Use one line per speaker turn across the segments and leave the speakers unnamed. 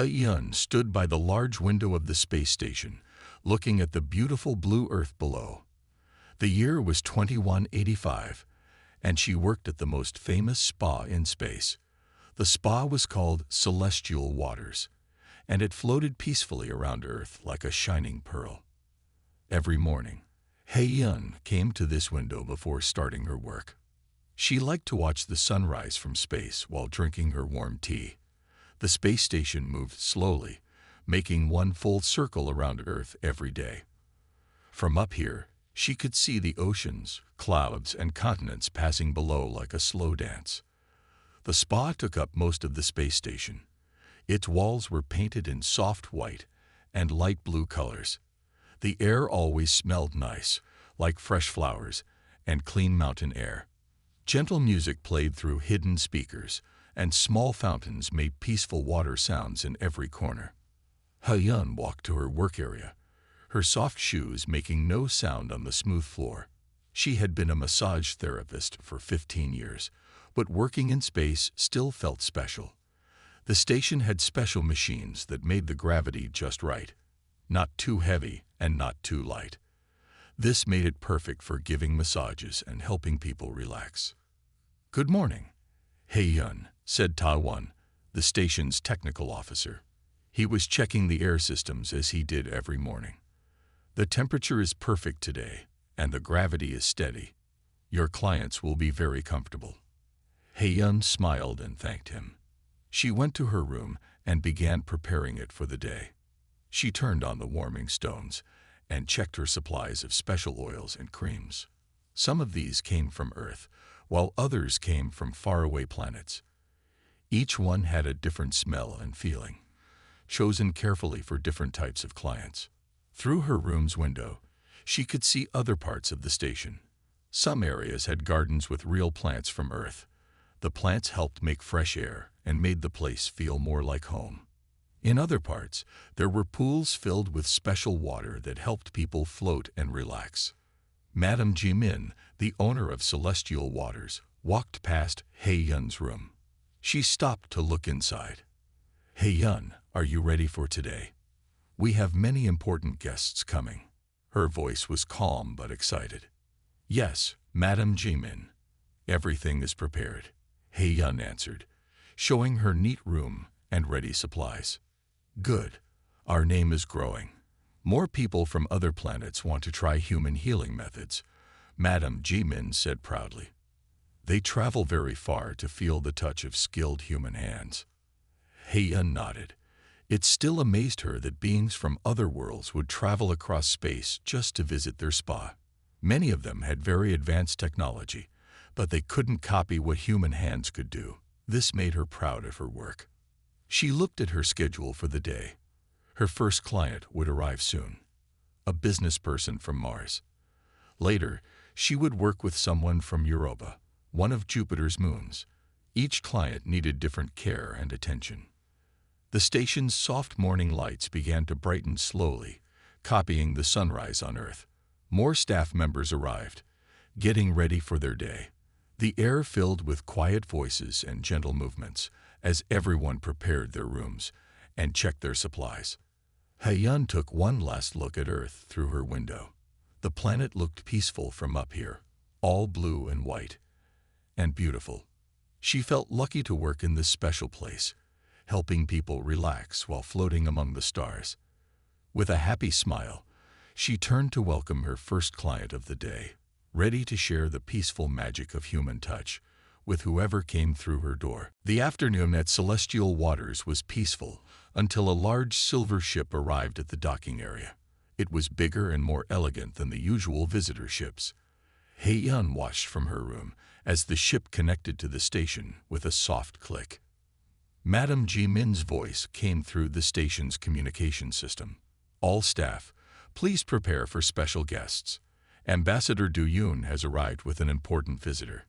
He-yun stood by the large window of the space station, looking at the beautiful blue Earth below. The year was 2185, and she worked at the most famous spa in space. The spa was called Celestial Waters, and it floated peacefully around Earth like a shining pearl. Every morning, He-yun came to this window before starting her work. She liked to watch the sunrise from space while drinking her warm tea. The space station moved slowly, making one full circle around Earth every day. From up here, she could see the oceans, clouds, and continents passing below like a slow dance. The spa took up most of the space station. Its walls were painted in soft white and light blue colors. The air always smelled nice, like fresh flowers and clean mountain air. Gentle music played through hidden speakers, and small fountains made peaceful water sounds in every corner. He-yun walked to her work area, her soft shoes making no sound on the smooth floor. She had been a massage therapist for 15 years, but working in space still felt special. The station had special machines that made the gravity just right, not too heavy and not too light. This made it perfect for giving massages and helping people relax. "Good morning, He-yun," said Ta-won, the station's technical officer. He was checking the air systems as he did every morning. "The temperature is perfect today, and the gravity is steady. Your clients will be very comfortable." He-yun smiled and thanked him. She went to her room and began preparing it for the day. She turned on the warming stones and checked her supplies of special oils and creams. Some of these came from Earth, while others came from faraway planets. Each one had a different smell and feeling, chosen carefully for different types of clients. Through her room's window, she could see other parts of the station. Some areas had gardens with real plants from Earth. The plants helped make fresh air and made the place feel more like home. In other parts, there were pools filled with special water that helped people float and relax. Madame Jimin, the owner of Celestial Waters, walked past He-yun's room. She stopped to look inside. "He-yun, are you ready for today? We have many important guests coming." Her voice was calm but excited. "Yes, Madame Jimin. Everything is prepared," He-yun answered, showing her neat room and ready supplies. "Good. Our name is growing. More people from other planets want to try human healing methods," Madame Jimin said proudly. "They travel very far to feel the touch of skilled human hands." He-yun nodded. It still amazed her that beings from other worlds would travel across space just to visit their spa. Many of them had very advanced technology, but they couldn't copy what human hands could do. This made her proud of her work. She looked at her schedule for the day. Her first client would arrive soon, a business person from Mars. Later, she would work with someone from Europa, one of Jupiter's moons. Each client needed different care and attention. The station's soft morning lights began to brighten slowly, copying the sunrise on Earth. More staff members arrived, getting ready for their day. The air filled with quiet voices and gentle movements as everyone prepared their rooms and checked their supplies. He-yun took one last look at Earth through her window. The planet looked peaceful from up here, all blue and white, and beautiful. She felt lucky to work in this special place, helping people relax while floating among the stars. With a happy smile, she turned to welcome her first client of the day, ready to share the peaceful magic of human touch with whoever came through her door. The afternoon at Celestial Waters was peaceful until a large silver ship arrived at the docking area. It was bigger and more elegant than the usual visitor ships. He-yun watched from her room as the ship connected to the station with a soft click. Madame Jimin's voice came through the station's communication system. "All staff, please prepare for special guests. Ambassador Do-yoon has arrived with an important visitor."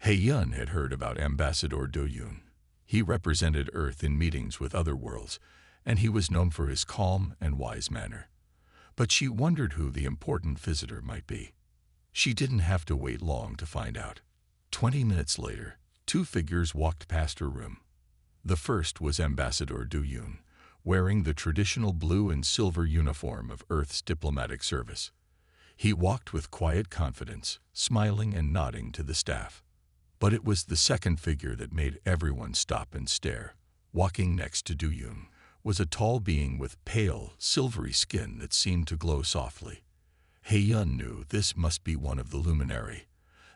He-yun had heard about Ambassador Do-yoon. He represented Earth in meetings with other worlds, and he was known for his calm and wise manner. But she wondered who the important visitor might be. She didn't have to wait long to find out. 20 minutes later, two figures walked past her room. The first was Ambassador Do-yoon, wearing the traditional blue and silver uniform of Earth's diplomatic service. He walked with quiet confidence, smiling and nodding to the staff. But it was the second figure that made everyone stop and stare. Walking next to Du Yun was a tall being with pale, silvery skin that seemed to glow softly. Yun knew this must be one of the luminary,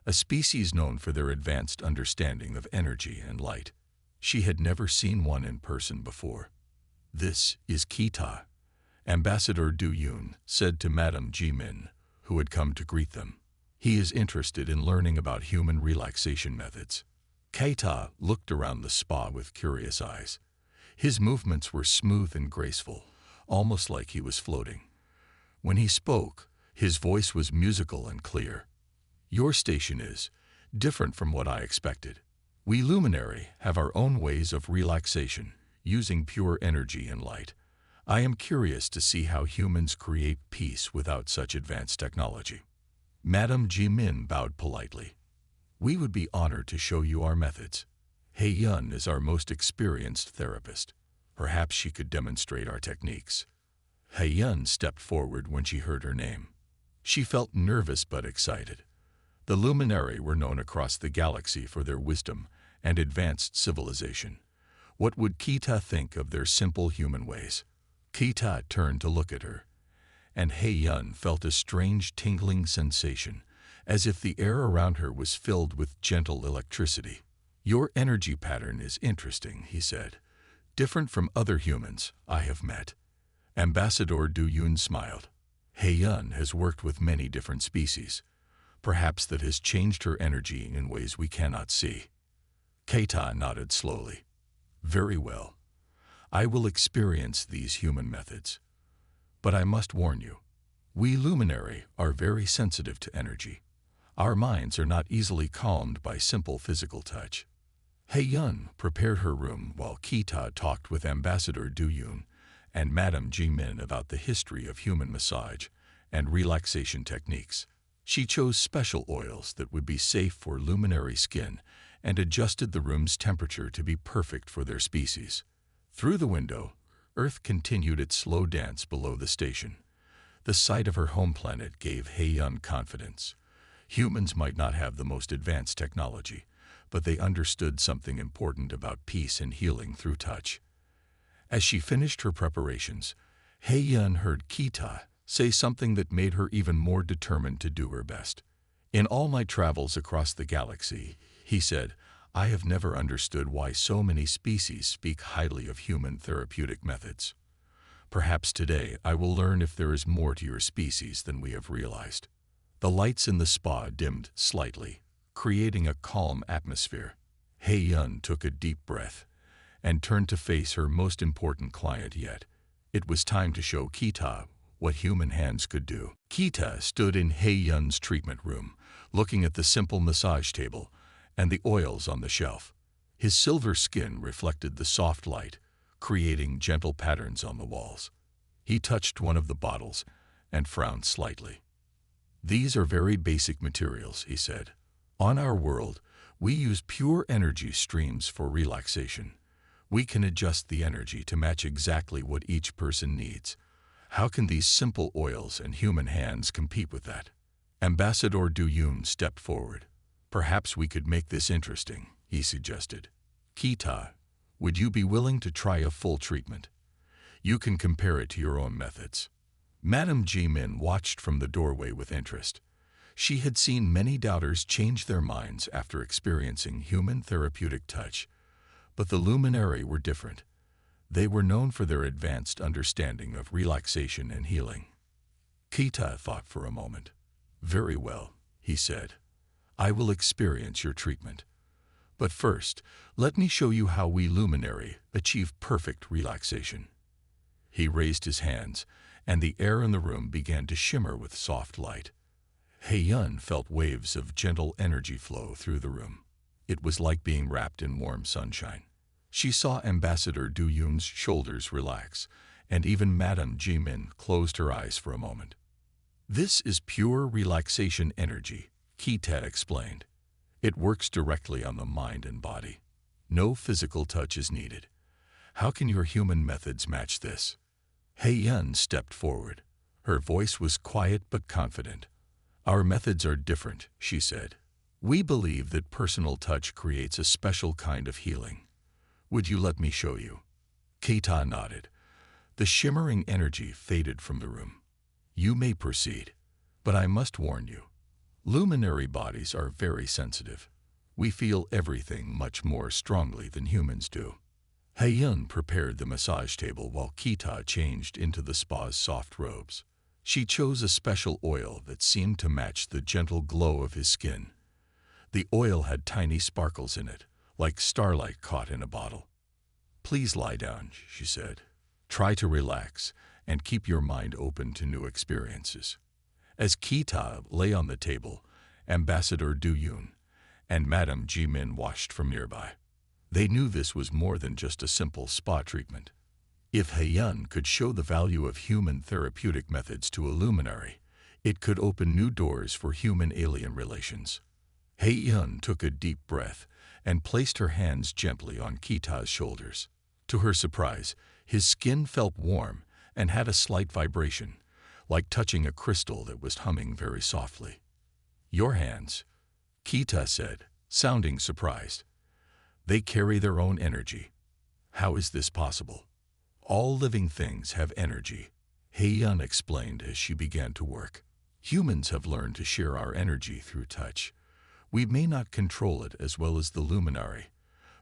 a species known for their advanced understanding of energy and light. She had never seen one in person before. "This is Kita," Ambassador Du Yun said to Madame Jimin, who had come to greet them. "He is interested in learning about human relaxation methods." Keita looked around the spa with curious eyes. His movements were smooth and graceful, almost like he was floating. When he spoke, his voice was musical and clear. "Your station is different from what I expected. We luminary have our own ways of relaxation, using pure energy and light. I am curious to see how humans create peace without such advanced technology." Madame Jimin bowed politely. "We would be honored to show you our methods. Yun is our most experienced therapist. Perhaps she could demonstrate our techniques." Yun stepped forward when she heard her name. She felt nervous but excited. The luminary were known across the galaxy for their wisdom and advanced civilization. What would Kita think of their simple human ways? Kita turned to look at her, and Yun felt a strange tingling sensation, as if the air around her was filled with gentle electricity. "Your energy pattern is interesting," he said. "Different from other humans I have met." Ambassador Du Yun smiled. Yun has worked with many different species. Perhaps that has changed her energy in ways we cannot see. Keita nodded slowly. "Very well. I will experience these human methods. But I must warn you, we luminary are very sensitive to energy. Our minds are not easily calmed by simple physical touch." Yun prepared her room while Kita talked with Ambassador Du Yun and Madame Jimin about the history of human massage and relaxation techniques. She chose special oils that would be safe for luminary skin and adjusted the room's temperature to be perfect for their species. Through the window, Earth continued its slow dance below the station. The sight of her home planet gave Yun confidence. Humans might not have the most advanced technology, but they understood something important about peace and healing through touch. As she finished her preparations, Yun heard Kita say something that made her even more determined to do her best. "In all my travels across the galaxy," he said, "I have never understood why so many species speak highly of human therapeutic methods. Perhaps today I will learn if there is more to your species than we have realized." The lights in the spa dimmed slightly, creating a calm atmosphere. Yun took a deep breath and turned to face her most important client yet. It was time to show Kita what human hands could do. Kita stood in Yun's treatment room, looking at the simple massage table and the oils on the shelf. His silver skin reflected the soft light, creating gentle patterns on the walls. He touched one of the bottles and frowned slightly. "These are very basic materials," he said. "On our world, we use pure energy streams for relaxation. We can adjust the energy to match exactly what each person needs. How can these simple oils and human hands compete with that?" Ambassador Du Yun stepped forward. "Perhaps we could make this interesting," he suggested. "Kita, would you be willing to try a full treatment? You can compare it to your own methods." Madame Jimin watched from the doorway with interest. She had seen many doubters change their minds after experiencing human therapeutic touch, but the luminary were different. They were known for their advanced understanding of relaxation and healing. Kita thought for a moment. "Very well," he said. "I will experience your treatment. But first, let me show you how we luminary achieve perfect relaxation." He raised his hands, and the air in the room began to shimmer with soft light. Yun felt waves of gentle energy flow through the room. It was like being wrapped in warm sunshine. She saw Ambassador Du Yun's shoulders relax, and even Madame Jimin closed her eyes for a moment. "This is pure relaxation energy," Kita explained. "It works directly on the mind and body. No physical touch is needed. How can your human methods match this? Hei-yun stepped forward. Her voice was quiet but confident. Our methods are different, she said. We believe that personal touch creates a special kind of healing. Would you let me show you? Keita nodded. The shimmering energy faded from the room. You may proceed, but I must warn you. Luminary bodies are very sensitive. We feel everything much more strongly than humans do. Hei-yun prepared the massage table while Keita changed into the spa's soft robes. She chose a special oil that seemed to match the gentle glow of his skin. The oil had tiny sparkles in it, like starlight caught in a bottle. Please lie down, she said. Try to relax and keep your mind open to new experiences. As Keita lay on the table, Ambassador Du-yun and Madame Ji-min watched from nearby. They knew this was more than just a simple spa treatment. If Hei-yun could show the value of human therapeutic methods to a luminary, it could open new doors for human-alien relations. Hei-yun took a deep breath and placed her hands gently on Keita's shoulders. To her surprise, his skin felt warm and had a slight vibration, like touching a crystal that was humming very softly. Your hands, Keita said, sounding surprised. They carry their own energy. How is this possible? All living things have energy, Hei-yun explained as she began to work. Humans have learned to share our energy through touch. We may not control it as well as the luminary,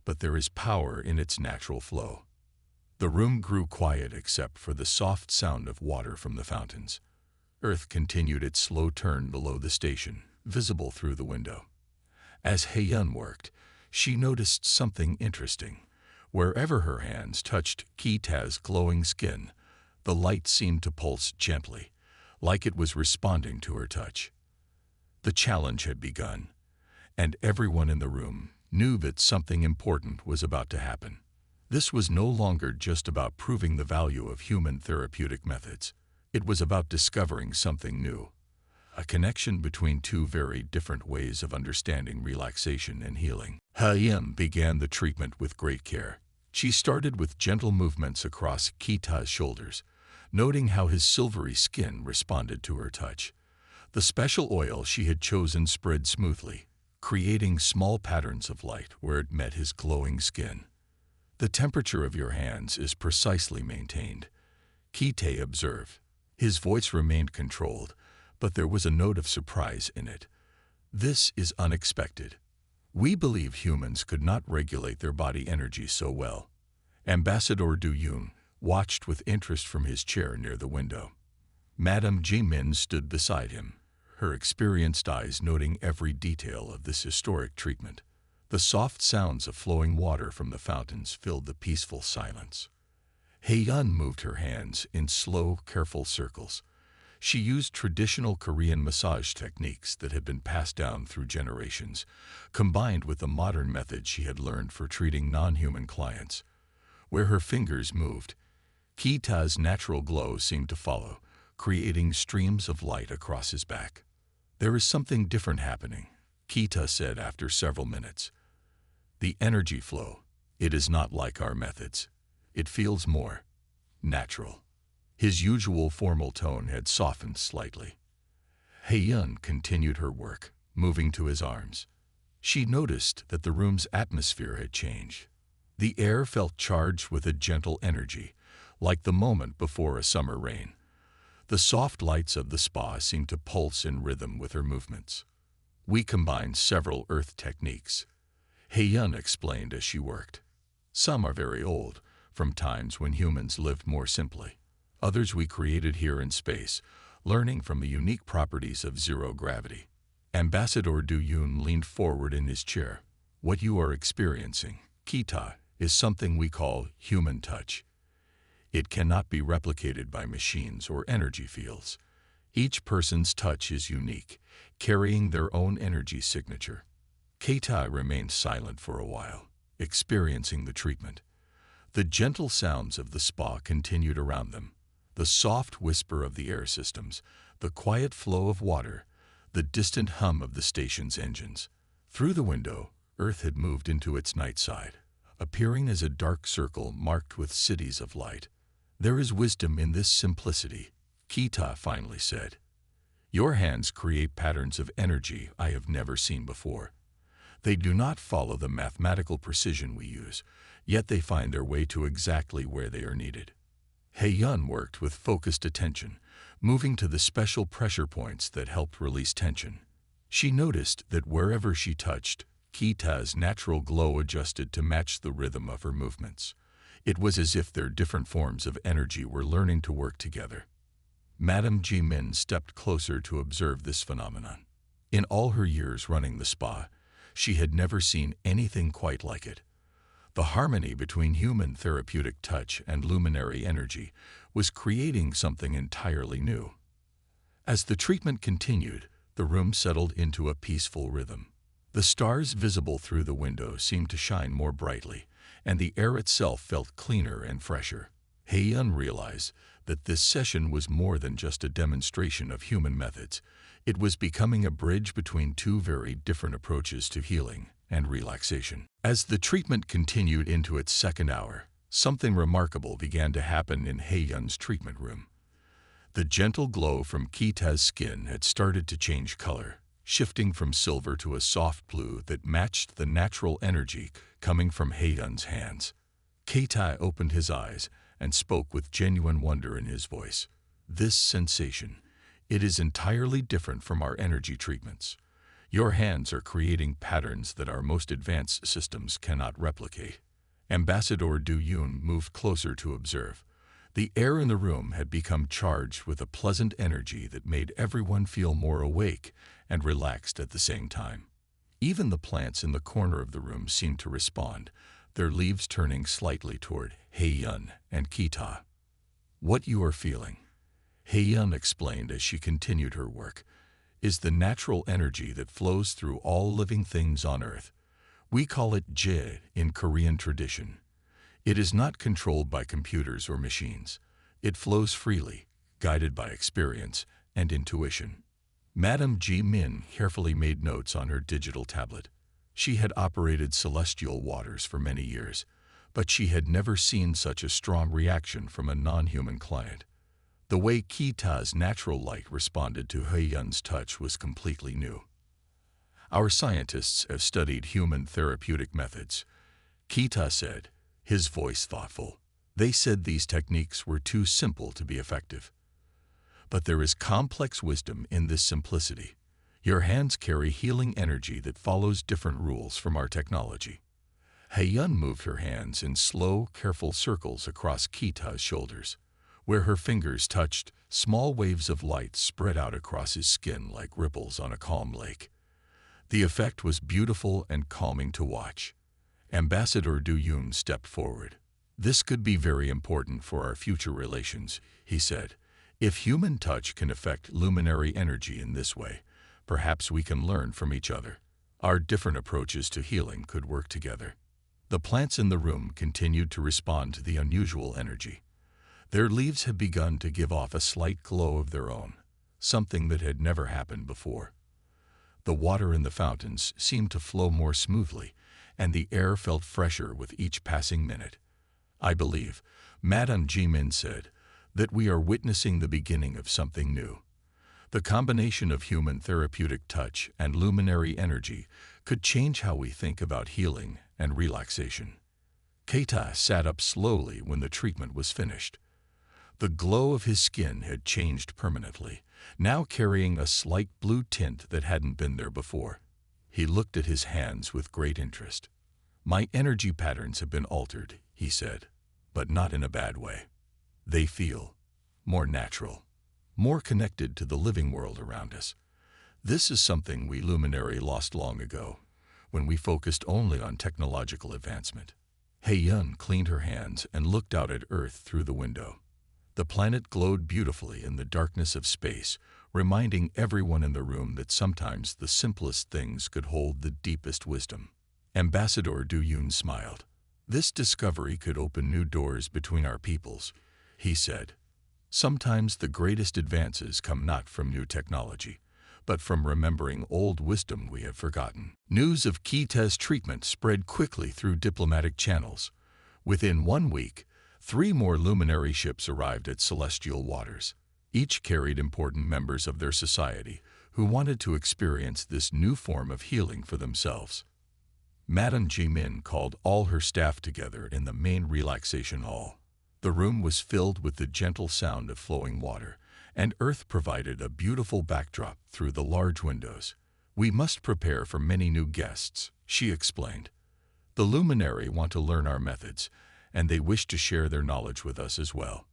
but there is power in its natural flow. The room grew quiet except for the soft sound of water from the fountains. Earth continued its slow turn below the station, visible through the window. As Hei-yun worked, she noticed something interesting. Wherever her hands touched Keita's glowing skin, the light seemed to pulse gently, like it was responding to her touch. The challenge had begun, and everyone in the room knew that something important was about to happen. This was no longer just about proving the value of human therapeutic methods. It was about discovering something new, a connection between two very different ways of understanding relaxation and healing. Hei-yun began the treatment with great care. She started with gentle movements across Keita's shoulders, noting how his silvery skin responded to her touch. The special oil she had chosen spread smoothly, creating small patterns of light where it met his glowing skin. The temperature of your hands is precisely maintained, Keita observed. His voice remained controlled, but there was a note of surprise in it. This is unexpected. We believe humans could not regulate their body energy so well. Ambassador Du-yun watched with interest from his chair near the window. Madame Ji-min stood beside him, her experienced eyes noting every detail of this historic treatment. The soft sounds of flowing water from the fountains filled the peaceful silence. Hei-yun moved her hands in slow, careful circles. She used traditional Korean massage techniques that had been passed down through generations, combined with the modern methods she had learned for treating non-human clients. Where her fingers moved, Keita's natural glow seemed to follow, creating streams of light across his back. There is something different happening, Keita said after several minutes. The energy flow, it is not like our methods. It feels more natural. His usual formal tone had softened slightly. Hei-yun continued her work, moving to his arms. She noticed that the room's atmosphere had changed. The air felt charged with a gentle energy, like the moment before a summer rain. The soft lights of the spa seemed to pulse in rhythm with her movements. We combined several earth techniques, Hei-yun explained as she worked. Some are very old, from times when humans lived more simply. Others we created here in space, learning from the unique properties of zero gravity. Ambassador Du-yun leaned forward in his chair. What you are experiencing, Keita, is something we call human touch. It cannot be replicated by machines or energy fields. Each person's touch is unique, carrying their own energy signature. Keita remained silent for a while, experiencing the treatment. The gentle sounds of the spa continued around them. The soft whisper of the air systems, the quiet flow of water, the distant hum of the station's engines. Through the window, Earth had moved into its night side, appearing as a dark circle marked with cities of light. "There is wisdom in this simplicity," Kita finally said. "Your hands create patterns of energy I have never seen before. They do not follow the mathematical precision we use, yet they find their way to exactly where they are needed." Hei-yun worked with focused attention, moving to the special pressure points that helped release tension. She noticed that wherever she touched, Kita's natural glow adjusted to match the rhythm of her movements. It was as if their different forms of energy were learning to work together. Madame Ji-min stepped closer to observe this phenomenon. In all her years running the spa, she had never seen anything quite like it. The harmony between human therapeutic touch and luminary energy was creating something entirely new. As the treatment continued, the room settled into a peaceful rhythm. The stars visible through the window seemed to shine more brightly, and the air itself felt cleaner and fresher. Hei-yun realized that this session was more than just a demonstration of human methods. It was becoming a bridge between two very different approaches to healing and relaxation. As the treatment continued into its second hour, something remarkable began to happen in Hei-yun's treatment room. The gentle glow from Kita's skin had started to change color, shifting from silver to a soft blue that matched the natural energy coming from Hei-yun's hands. Kita opened his eyes and spoke with genuine wonder in his voice. "This sensation, it is entirely different from our energy treatments. Your hands are creating patterns that our most advanced systems cannot replicate." Ambassador Du Yun moved closer to observe. The air in the room had become charged with a pleasant energy that made everyone feel more awake and relaxed at the same time. Even the plants in the corner of the room seemed to respond, their leaves turning slightly toward Hei-yun and Kita. "What you are feeling," Hei-yun explained as she continued her work, "is the natural energy that flows through all living things on Earth. We call it Je in Korean tradition. It is not controlled by computers or machines. It flows freely, guided by experience and intuition." Madame Ji-min carefully made notes on her digital tablet. She had operated celestial waters for many years, but she had never seen such a strong reaction from a non-human client. The way Kita's natural light responded to Hei-yun's touch was completely new. "Our scientists have studied human therapeutic methods," Kita said, his voice thoughtful. "They said these techniques were too simple to be effective. But there is complex wisdom in this simplicity. Your hands carry healing energy that follows different rules from our technology." Hei-yun moved her hands in slow, careful circles across Kita's shoulders. Where her fingers touched, small waves of light spread out across his skin like ripples on a calm lake. The effect was beautiful and calming to watch. Ambassador Du Yun stepped forward. "This could be very important for our future relations," he said. "If human touch can affect luminary energy in this way, perhaps we can learn from each other. Our different approaches to healing could work together." The plants in the room continued to respond to the unusual energy. Their leaves had begun to give off a slight glow of their own, something that had never happened before. The water in the fountains seemed to flow more smoothly, and the air felt fresher with each passing minute. "I believe," Madame Ji-min said, "that we are witnessing the beginning of something new. The combination of human therapeutic touch and luminary energy could change how we think about healing and relaxation." Keita sat up slowly when the treatment was finished. The glow of his skin had changed permanently, now carrying a slight blue tint that hadn't been there before. He looked at his hands with great interest. "My energy patterns have been altered," he said, "but not in a bad way. They feel more natural, more connected to the living world around us. This is something we luminary lost long ago, when we focused only on technological advancement." Hei-yun cleaned her hands and looked out at Earth through the window. The planet glowed beautifully in the darkness of space, reminding everyone in the room that sometimes the simplest things could hold the deepest wisdom. Ambassador Du Yun smiled. "This discovery could open new doors between our peoples," he said. "Sometimes the greatest advances come not from new technology, but from remembering old wisdom we have forgotten. News of Kita's treatment spread quickly through diplomatic channels. Within 1 week, 3 more luminary ships arrived at celestial waters. Each carried important members of their society who wanted to experience this new form of healing for themselves. Madame Jimin called all her staff together in the main relaxation hall. The room was filled with the gentle sound of flowing water, and Earth provided a beautiful backdrop through the large windows. "We must prepare for many new guests," she explained. "The luminary want to learn our methods, and they wish to share their knowledge with us as well."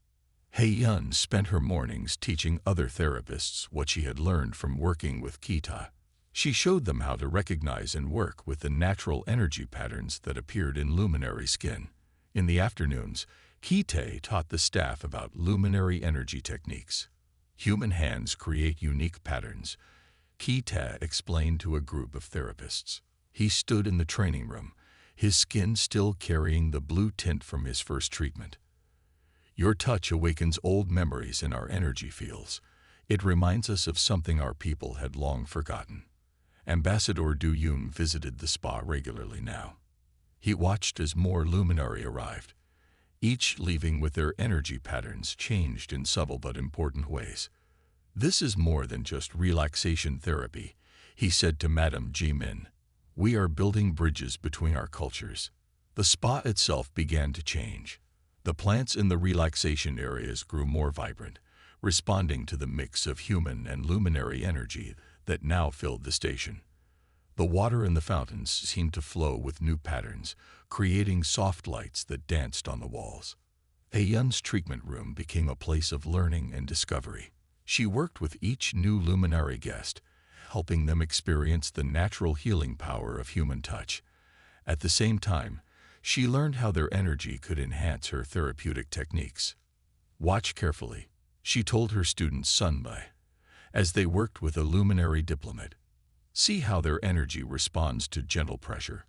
Hei-yun spent her mornings teaching other therapists what she had learned from working with Kita. She showed them how to recognize and work with the natural energy patterns that appeared in luminary skin. In the afternoons, Kita taught the staff about luminary energy techniques. Human hands create unique patterns, Kita explained to a group of therapists. He stood in the training room, his skin still carrying the blue tint from his first treatment. "Your touch awakens old memories in our energy fields. It reminds us of something our people had long forgotten." Ambassador Du Yun visited the spa regularly now. He watched as more luminary arrived, each leaving with their energy patterns changed in subtle but important ways. "This is more than just relaxation therapy," he said to Madame Jimin. "We are building bridges between our cultures." The spa itself began to change. The plants in the relaxation areas grew more vibrant, responding to the mix of human and luminary energy that now filled the station. The water in the fountains seemed to flow with new patterns, creating soft lights that danced on the walls. Hei-yun's treatment room became a place of learning and discovery. She worked with each new luminary guest, helping them experience the natural healing power of human touch. At the same time, she learned how their energy could enhance her therapeutic techniques. "Watch carefully," she told her student Sunbai, as they worked with a luminary diplomat. "See how their energy responds to gentle pressure.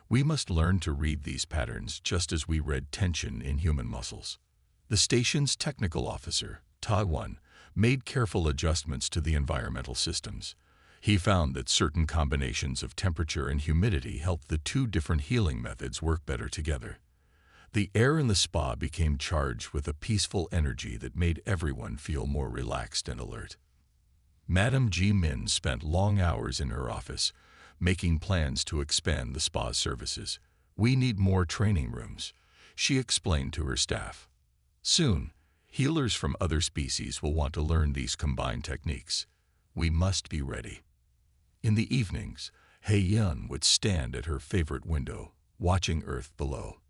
We must learn to read these patterns just as we read tension in human muscles." The station's technical officer, Ta-won, made careful adjustments to the environmental systems. He found that certain combinations of temperature and humidity helped the 2 different healing methods work better together. The air in the spa became charged with a peaceful energy that made everyone feel more relaxed and alert. Madame Jimin spent long hours in her office, making plans to expand the spa's services. "We need more training rooms," she explained to her staff. "Soon, healers from other species will want to learn these combined techniques. We must be ready." In the evenings, Hei-yun would stand at her favorite window, watching Earth below.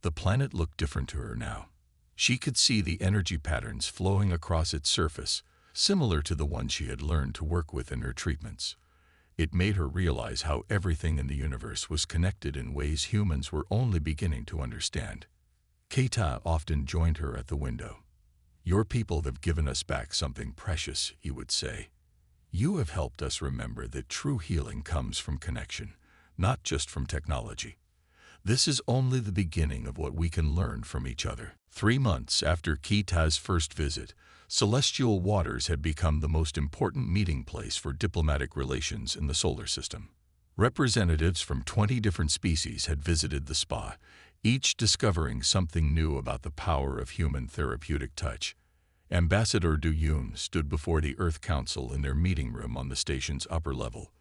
The planet looked different to her now. She could see the energy patterns flowing across its surface, similar to the ones she had learned to work with in her treatments. It made her realize how everything in the universe was connected in ways humans were only beginning to understand. Keita often joined her at the window. "Your people have given us back something precious," he would say. "You have helped us remember that true healing comes from connection, not just from technology. This is only the beginning of what we can learn from each other." 3 months after Keita's first visit, celestial waters had become the most important meeting place for diplomatic relations in the solar system. Representatives from 20 different species had visited the spa, each discovering something new about the power of human therapeutic touch. Ambassador Du Yun stood before the Earth Council in their meeting room on the station's upper level.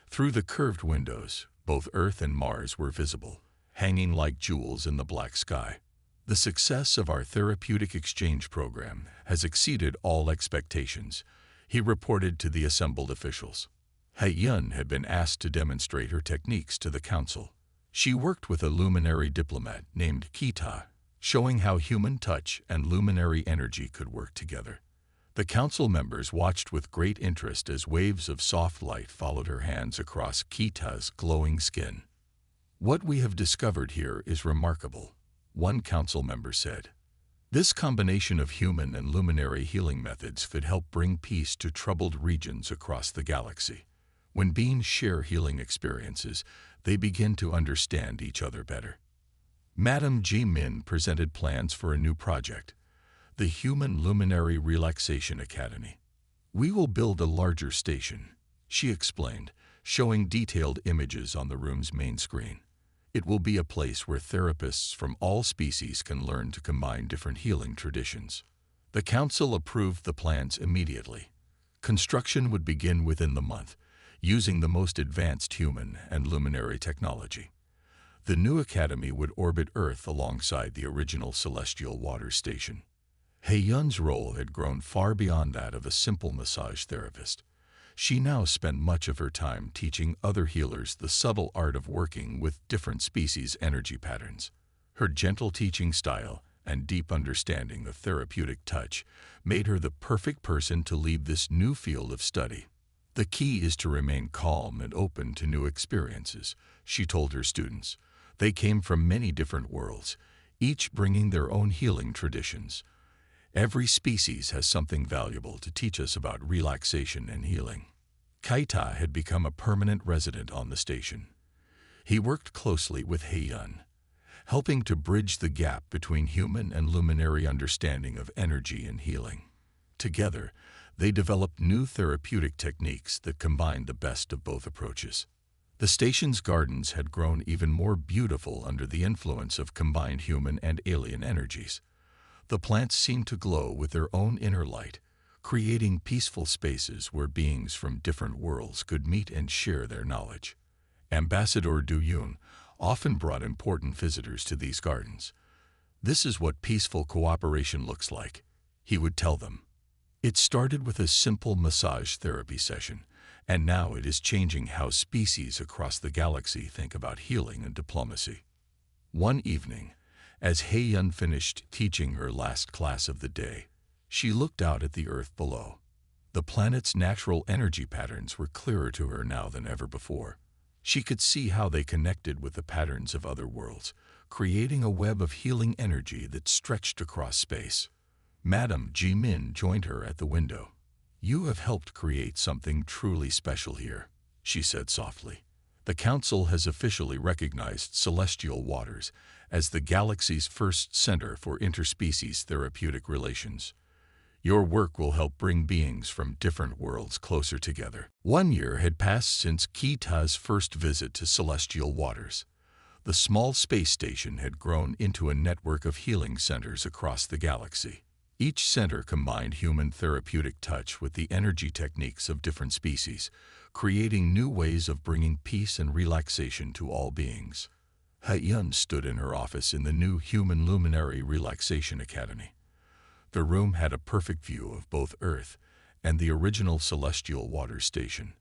Through the curved windows, both Earth and Mars were visible, hanging like jewels in the black sky. "The success of our therapeutic exchange program has exceeded all expectations," he reported to the assembled officials. Hei-yun had been asked to demonstrate her techniques to the council. She worked with a luminary diplomat named Kita, showing how human touch and luminary energy could work together. The council members watched with great interest as waves of soft light followed her hands across Kita's glowing skin. "What we have discovered here is remarkable," one council member said. "This combination of human and luminary healing methods could help bring peace to troubled regions across the galaxy. When beings share healing experiences, they begin to understand each other better." Madame Jimin presented plans for a new project, the Human Luminary Relaxation Academy. We will build a larger station, she explained, showing detailed images on the room's main screen. It will be a place where therapists from all species can learn to combine different healing traditions. The council approved the plans immediately. Construction would begin within the month, using the most advanced human and luminary technology. The new academy would orbit Earth alongside the original celestial water station. Hei-yun's role had grown far beyond that of a simple massage therapist. She now spent much of her time teaching other healers the subtle art of working with different species' energy patterns. Her gentle teaching style and deep understanding of therapeutic touch made her the perfect person to lead this new field of study. The key is to remain calm and open to new experiences, she told her students. They came from many different worlds, each bringing their own healing traditions. Every species has something valuable to teach us about relaxation and healing. Kaita had become a permanent resident on the station. He worked closely with Hei-yun, helping to bridge the gap between human and luminary understanding of energy and healing. Together, they developed new therapeutic techniques that combined the best of both approaches. The station's gardens had grown even more beautiful under the influence of combined human and alien energies. The plants seemed to glow with their own inner light, creating peaceful spaces where beings from different worlds could meet and share their knowledge. Ambassador Du Yun often brought important visitors to these gardens. "This is what peaceful cooperation looks like," he would tell them. It started with a simple massage therapy session, and now it is changing how species across the galaxy think about healing and diplomacy. One evening, as Hei-yun finished teaching her last class of the day, she looked out at the Earth below. The planet's natural energy patterns were clearer to her now than ever before. She could see how they connected with the patterns of other worlds, creating a web of healing energy that stretched across space. Madame Ji-min joined her at the window. "You have helped create something truly special here," she said softly. "The Council has officially recognized celestial waters as the galaxy's first center for interspecies therapeutic relations. Your work will help bring beings from different worlds closer together." 1 year had passed since Kita's first visit to celestial waters. The small space station had grown into a network of healing centers across the galaxy. Each center combined human therapeutic touch with the energy techniques of different species, creating new ways of bringing peace and relaxation to all beings. Hei-yun stood in her office in the new Human Luminary Relaxation Academy. The room had a perfect view of both Earth and the original celestial water station.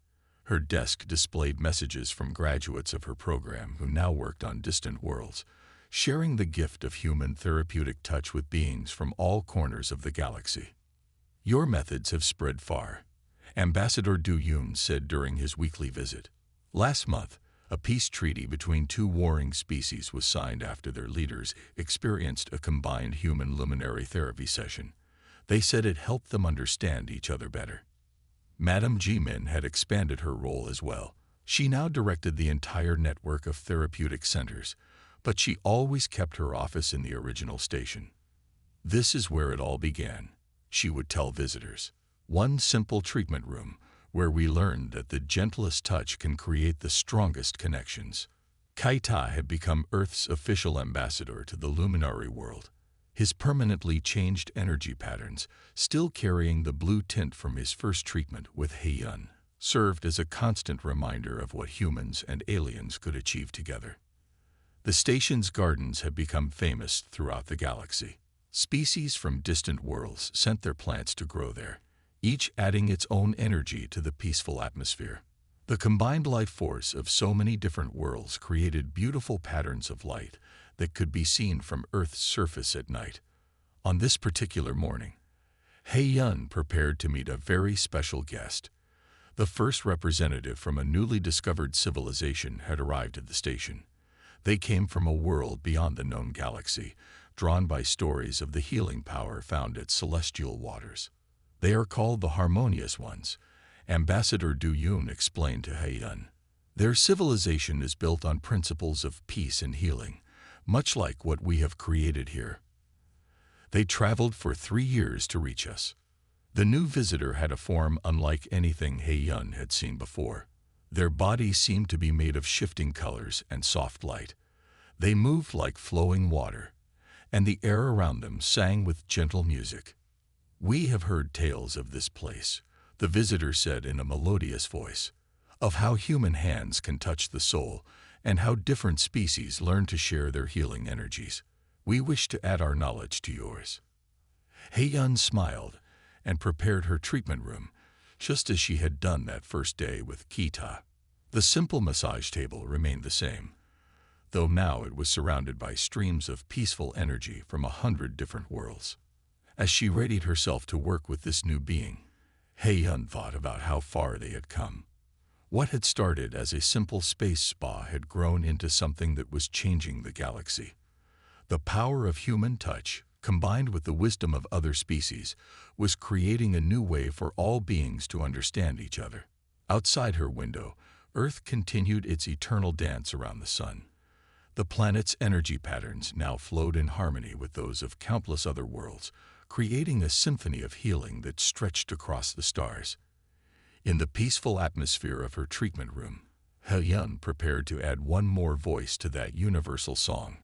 Her desk displayed messages from graduates of her program who now worked on distant worlds, sharing the gift of human therapeutic touch with beings from all corners of the galaxy. "Your methods have spread far," Ambassador Du Yun said during his weekly visit. "Last month, a peace treaty between two warring species was signed after their leaders experienced a combined human luminary therapy session. They said it helped them understand each other better." Madame Ji-min had expanded her role as well. She now directed the entire network of therapeutic centers, but she always kept her office in the original station. "This is where it all began," she would tell visitors. "One simple treatment room, where we learned that the gentlest touch can create the strongest connections." Kaita had become Earth's official ambassador to the luminary world. His permanently changed energy patterns, still carrying the blue tint from his first treatment with Hei-yun, served as a constant reminder of what humans and aliens could achieve together. The station's gardens had become famous throughout the galaxy. Species from distant worlds sent their plants to grow there, each adding its own energy to the peaceful atmosphere. The combined life force of so many different worlds created beautiful patterns of light that could be seen from Earth's surface at night. On this particular morning, Hei-yun prepared to meet a very special guest. The first representative from a newly discovered civilization had arrived at the station. They came from a world beyond the known galaxy, drawn by stories of the healing power found at celestial waters. "They are called the Harmonious Ones," Ambassador Du Yun explained to Hei-yun. "Their civilization is built on principles of peace and healing, much like what we have created here. They traveled for 3 years to reach us. The new visitor had a form unlike anything He-yun had seen before. Their bodies seemed to be made of shifting colors and soft light. They moved like flowing water, and the air around them sang with gentle music. "We have heard tales of this place," the visitor said in a melodious voice, "of how human hands can touch the soul and how different species learn to share their healing energies. We wish to add our knowledge to yours." He-yun smiled and prepared her treatment room, just as she had done that first day with Kita. The simple massage table remained the same, though now it was surrounded by streams of peaceful energy from 100 different worlds. As she readied herself to work with this new being, He-yun thought about how far they had come. What had started as a simple space spa had grown into something that was changing the galaxy. The power of human touch, combined with the wisdom of other species, was creating a new way for all beings to understand each other. Outside her window, Earth continued its eternal dance around the sun. The planet's energy patterns now flowed in harmony with those of countless other worlds, creating a symphony of healing that stretched across the stars. In the peaceful atmosphere of her treatment room, He-yun prepared to add one more voice to that universal song.